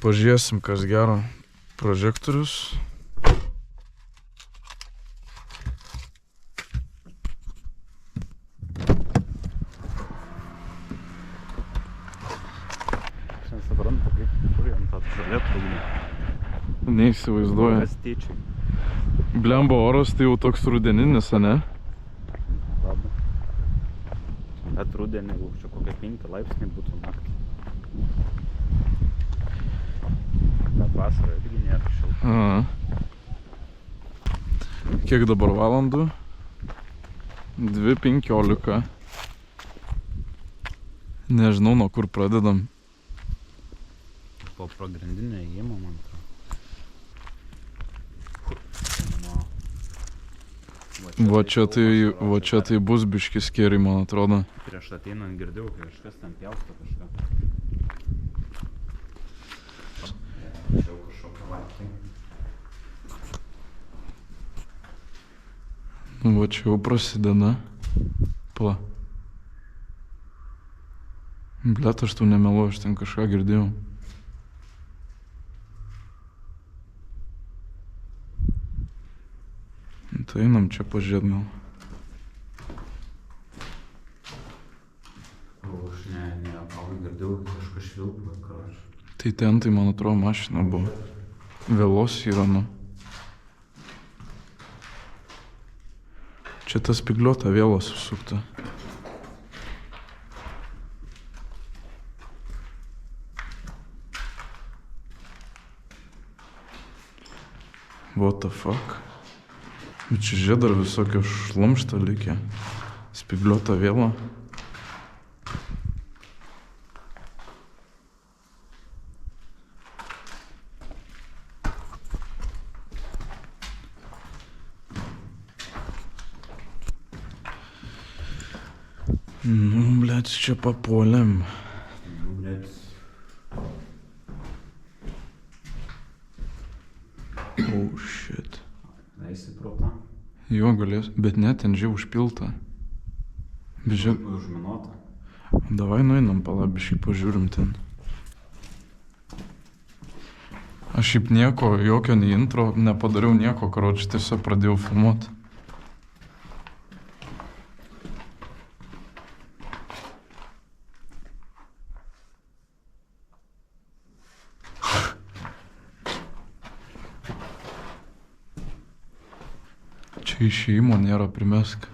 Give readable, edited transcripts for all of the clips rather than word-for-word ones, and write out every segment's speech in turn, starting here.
Pažiūrėsim, kas gero. Prožektorius. Nesuprantu, kaip kur jam tą žalė trūkdė. Neįsivaizduoju. Kastyčiai. Blemba oras tai jau toks rudeninis, ane? Labai. Bet rudenį jau čia kokie 5 laipsniai būtų naktį. Bet vasarą irgi nėra šilta. Aha. Kiek dabar valandų? 2:15. Nežinau, nuo kur pradedam. Po pagrindinio įėjimo, man atrodo. Va čia tai bus biški skėri, man atrodo. Prieš ateinant girdėjau, kai kažkas ten pjausto kažką. Čia jau kažkokia laiptai. Va čia jau prasideda. Pla. Blet, aš tau nemeluoju, aš ten kažką girdėjau. Tai einam čia pažiūrėt gal. O aš girdėjau, kažkas švilpa, kaž. Tai ten, tai man atrodo, mašina buvo. Vėlos yra, nu. Čia tas spigliuota vėla susukta. What the fuck? Bet čia žiūrė dar visokio šlamšto likę. Spigliuota vėla. Nu, blėt, čia papuolėm. Oh, shit. Eisi pro tą? Jo, galės, bet ne, ten žiūrėjau užpilta. Bet žiūrėjau. Užminuota. Davai nueinam palabiškai, pažiūrim ten. Aš šiaip nieko, jokio nei intro nepadariau nieko, karoči, tiesiog pradėjau filmuoti. Čia išėjimo nėra, primesk.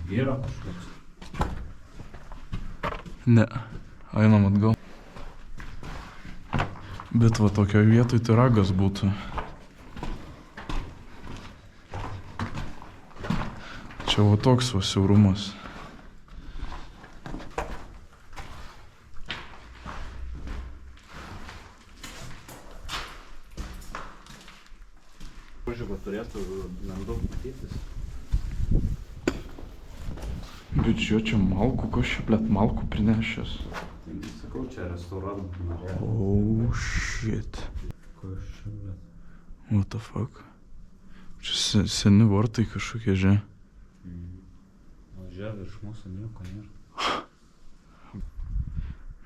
Vyra kažkoks. Ne, einam atgal. Bet va tokioje vietoj tai ragas būtų. Čia va toks va siaurumas. Pažiūrėk, turėtų nedaug matytis. Bet žiūrėjau, čia malkų, ko čia, blėt, malkų prinešęs. Sakau, čia restaurant norėjo. Oh, shit. Ko iš čia, blėt? What the fuck? Čia seni vartai kažkokie, žiūrė. O žiūrė, virš mūsų nieko nėra.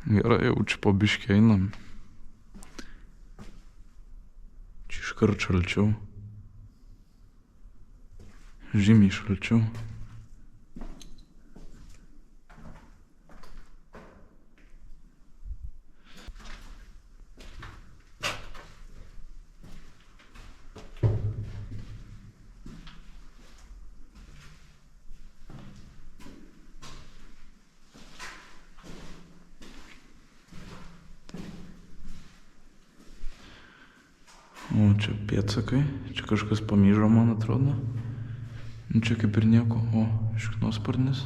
Gerai, jau čia po biškį einam. Čia iškart šalčiau. Žymiai šalčiau. O čia pėdsakai, čia kažkas pamyžo, man atrodo. Nu čia kaip ir nieko, o šiknosparnis.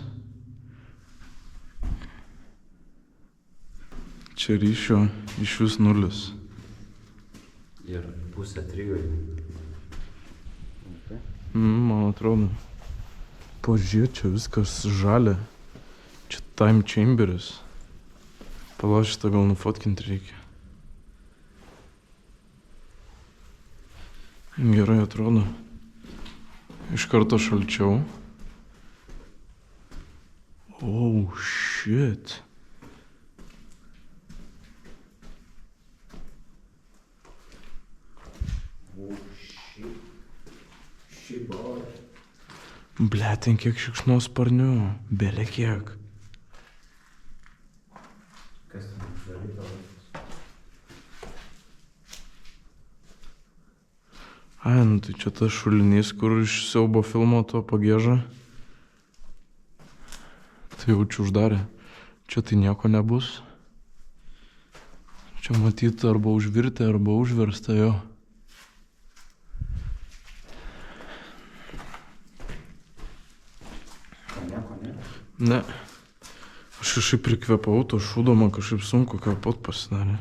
Čia ryšio iš vis 0. Ir 2:30. Man atrodo. Pažiūrėk, čia viskas žalia. Čia time chamberis. Pala, šitą gal nufotkinti reikia. Gerai atrodo. Iš karto šalčiau. Oh, shit. Ble, ten kiek šikšnosparnių. Bele kiek. Kas ten uždaryta laiptas? Ai, nu tai čia tas šulinys, kur iš siaubo filmo to pagėža. Tai jaučiu uždarė. Čia tai nieko nebus. Čia matyti arba užvirti, arba užversta jo. Nieko, ne? Ne. Aš kažkaip prikvėpau to šūdo, man kažkaip sunku kvėpuot pasidarė.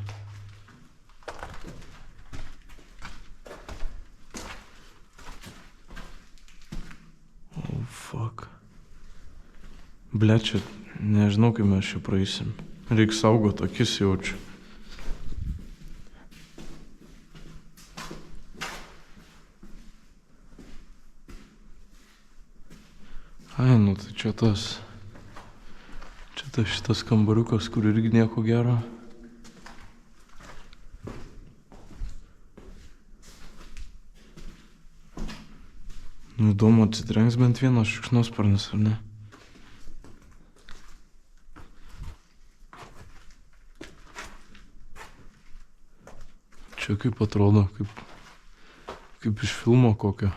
Oh, fuck. Ble, čia nežinau, kaip mes čia praeisim. Reik saugot akis jaučiu. Ai, nu tai čia tas šitas kambariukas, kur irgi nieko gero. Nu įdomu, atsitrenks bent vienas šikšnosparnis, ar ne? Čia kaip atrodo, kaip iš filmo kokio.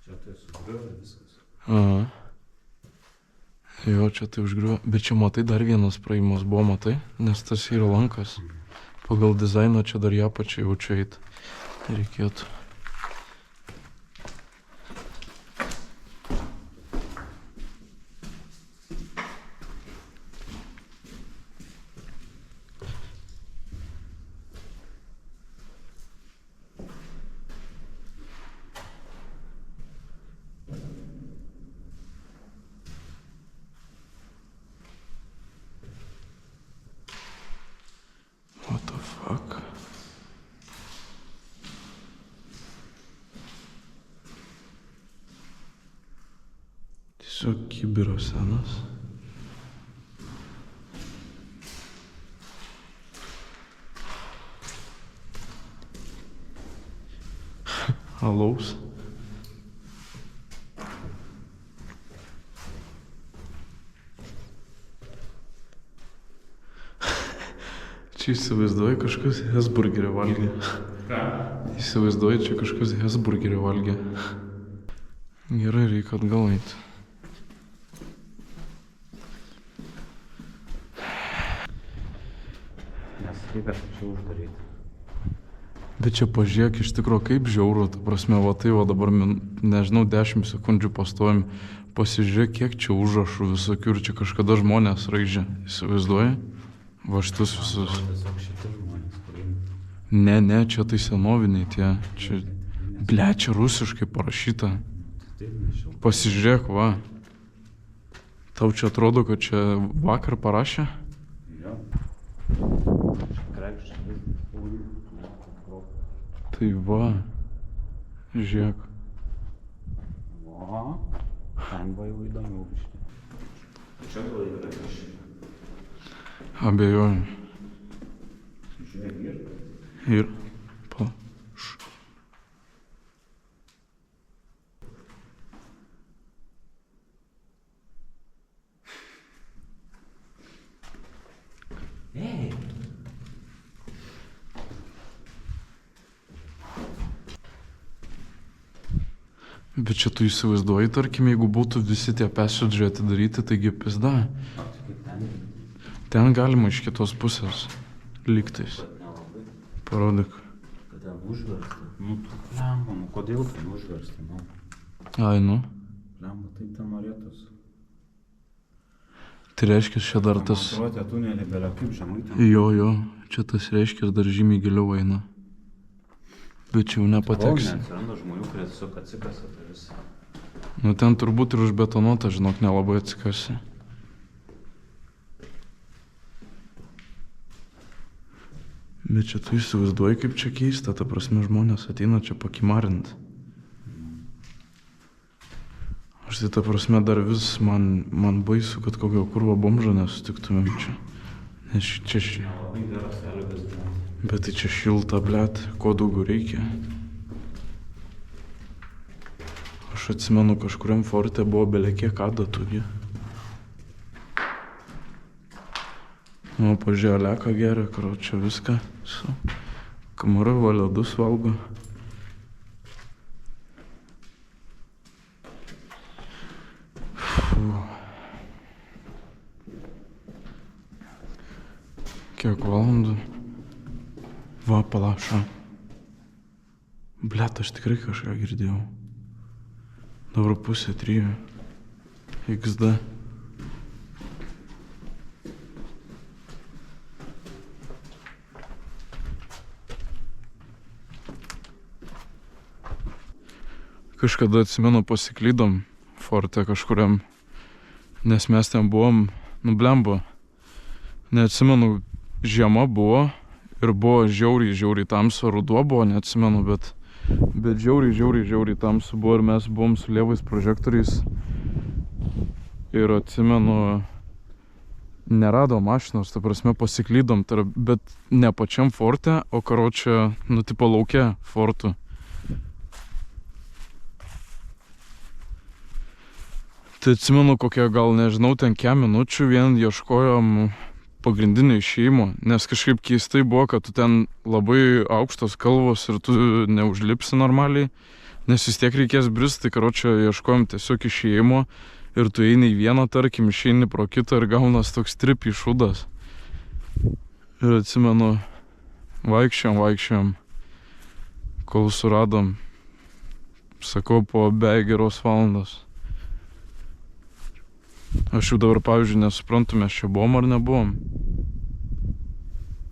Čia tai sugriovė viskas. Aha. Jo, čia tai užgriuvo. Bet čia matai, dar vienas praėjimas buvo, matai? Nes tas yra lankas. Pagal dizainą čia dar ją pačią jaučiu eit. Reikėtų. What the fuck? Tiesiog kibiro senas. Alaus. Čia įsivaizduoji, kažkas Hesburgerį valgė. Ką? Įsivaizduoji, čia kažkas Hesburgerį valgė. Gerai, reikia atgal eit. Nes reikia čia uždaryti. Bet čia pažiūrėk, iš tikro kaip žiauru, ta prasme, va tai va dabar, nežinau, 10 sekundžių pastovim, pasižiūrėk, kiek čia užrašų visokių ir čia kažkada žmonės raižė. Įsivaizduoji? Va šitus visus. Tiesiog šitie žmonės, kurie... Ne, čia tai senoviniai tie. Čia, ble, čia rusiškai parašyta. Taip, nešiau. Pasižiūrėk, va. Tau čia atrodo, kad čia vakar parašė? Jo. Krekščiai vis pūlių. Tai va. Žiūrėk. O, ten buvo jau įdomiau biškį. Čia gal yra kažkaip. Abejoju. Žiūrėk, Ir. Ei! Bet čia tu įsivaizduoji, tarkim, jeigu būtų visi tie passageriai atidaryti, taigi pizda. Ten galima iš kitos pusės. Lygtais. Nelabai. Parodyk. Kad ten užversta. Nu, tu lemba, nu kodėl ten užversta, nu? Ai, nu. Lemba, taip ten norėtųsi. Tai reiškia, čia dar tas... Atrodo, tunelį belia kaip žemai ten. Jo, čia tas reiškia, dar žymiai giliau eina. Bet čia jau nepateksi. Atsiranda žmonių, kurie tiesiog atsikasa tai visą. Nu ten turbūt ir užbetonuota, žinok, nelabai atsikasi. Bet čia tu įsivaizduoji, kaip čia keista, ta prasme žmonės ateina čia pakimarint. Aš tai ta prasme dar vis man baisu, kad kokio kurvo bomžo nesutiktumėm čia. Nes čia... Nelabai geras sąlygas buvo. Bet tai čia šilta, blet, ko daugiau reikia. Aš atsimenu, kažkuriam forte buvo belekiek adatų. O pažiūrėjo, leka geria, karočią viską. Kamara ledus valgo. Kiek valandų? Va, palaša. Blet, aš tikrai kažką girdėjau. Dabar 2:30. XD. Kažkada atsimenu pasiklydom forte kažkuriam, nes mes ten buvom, blemba. Neatsimenu, žiema buvo ir buvo žiauriai tamsu, ruduo buvo, neatsimenu, bet žiauriai tamsu buvo ir mes buvom su lievais prožektoriais. Ir atsimenu, neradom mašinos, ta prasme pasiklydom, bet ne pačiam forte, o karočią, tipo lauke fortų. Tai atsimenu, kokią gal nežinau, ten kiek minučių vien ieškojom pagrindinio išėjimo, nes kažkaip keistai buvo, kad tu ten labai aukštos kalvos ir tu neužlipsi normaliai, nes vis tiek reikės brist, tai karočią ieškojom tiesiog išėjimo ir tu eini į vieną, tarkim, išeini pro kitą ir gaunas toks tripi šūdas. Ir atsimenu, vaikščiojom, kol suradom, sakau, po beveik geros valandos. Aš jau dabar, pavyzdžiui, nesuprantu, mes čia buvom ar nebuvom.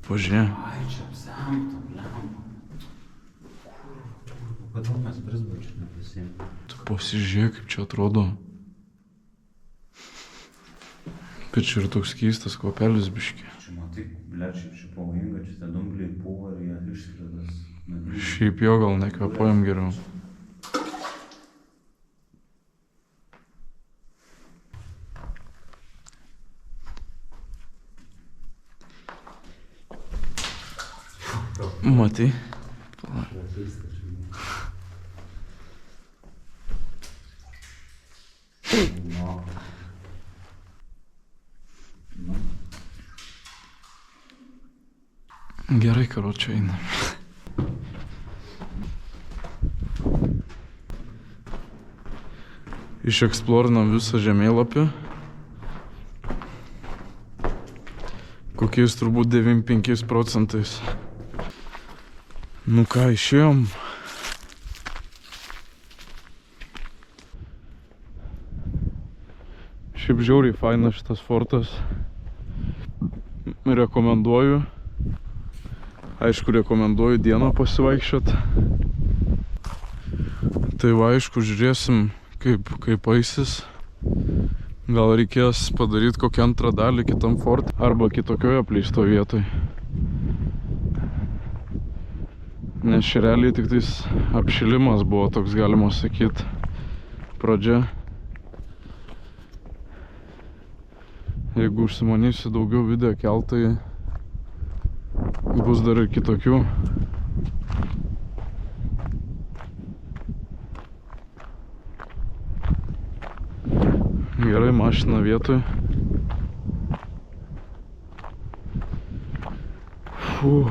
Pažiūrėk. Ai, čia apsemta, blemba. Kodėl mes brisbačių nepasiėmėm? Tu pasižiūrėk, kaip čia atrodo. Bet čia ir toks keistas kvapelis biški. Čia matai, blet, šiaip čia pavojinga, čia tie dumbliai puva ir jie išskridas. Šiaip jo gal nekvėpuojam geriau. Matai? Gerai, karočią eina. Išeksplorinam visą žemėlapį. Kokiais turbūt 95%. Nu ką, išėjom. Šiaip žiauriai fainas šitas fortas. Rekomenduoju. Aišku, rekomenduoju dieną pasivaikščiot. Tai va, aišku, žiūrėsim, kaip eisis. Gal reikės padaryti kokią antrą dalį kitam forte arba kitokioje apleisto vietoj. Nes čia realiai tik tais apšilimas buvo toks, galima sakyti, pradžia. Jeigu užsimanysiu daugiau video kelt, tai bus dar ir kitokių. Gerai, mašina vietoj. Fuh.